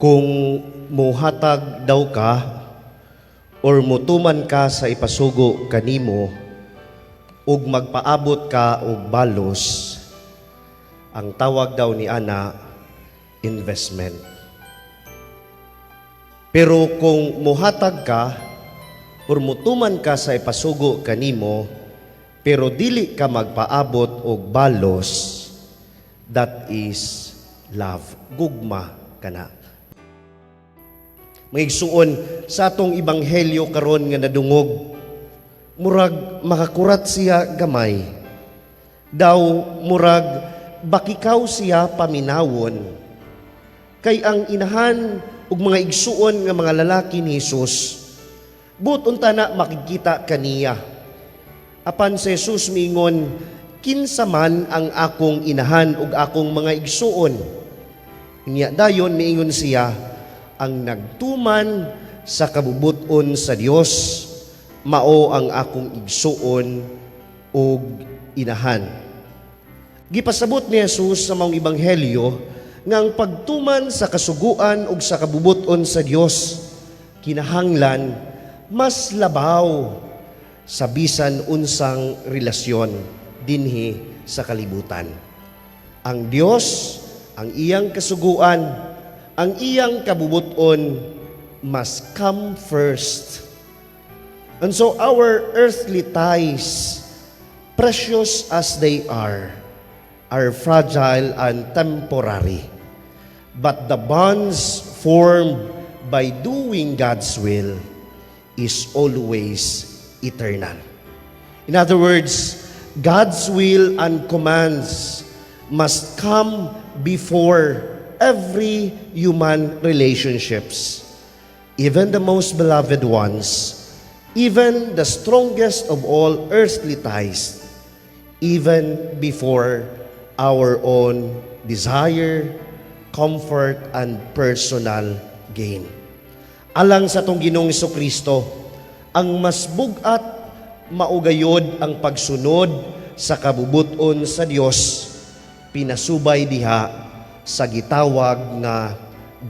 Kung muhatag daw ka or mutuman ka sa ipasugo kanimo ug magpaabot ka og balos, ang tawag daw ni ana investment. Pero kung muhatag ka or mutuman ka sa ipasugo kanimo pero dili ka magpaabot og balos, that is love. Gugma kana. Maigsuon sa atong ibanghelyo karon nga nadungog, murag makakurat siya gamay. Daw murag bakikaw siya paminawon. Kay ang inahan ug mga igsuon nga mga lalaki ni Hesus, but unta na makikita kaniya. Apan si Jesus miingon, kinsa man ang akong inahan ug akong mga igsuon. Niya dayon miingon siya, ang nagtuman sa kabubuton sa Dios mao ang akong igsuon ug inahan. Gipasabot ni Jesus sa maong ebanghelyo nga ang pagtuman sa kasuguan ug sa kabubuton sa Dios kinahanglan mas labaw sa bisan unsang relasyon dinhi sa kalibutan. Ang Dios, ang iyang kasuguan, ang iyang kabubuton must come first. And so our earthly ties, precious as they are fragile and temporary. But the bonds formed by doing God's will is always eternal. In other words, God's will and commands must come before every human relationships, even the most beloved ones, even the strongest of all earthly ties, even before our own desire, comfort, and personal gain. Alang sa atong Ginoong Jesucristo, ang mas bugat maugayod ang pagsunod sa kabubuton sa Dios, pinasubay diha sa gitawag nga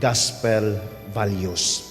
gospel values.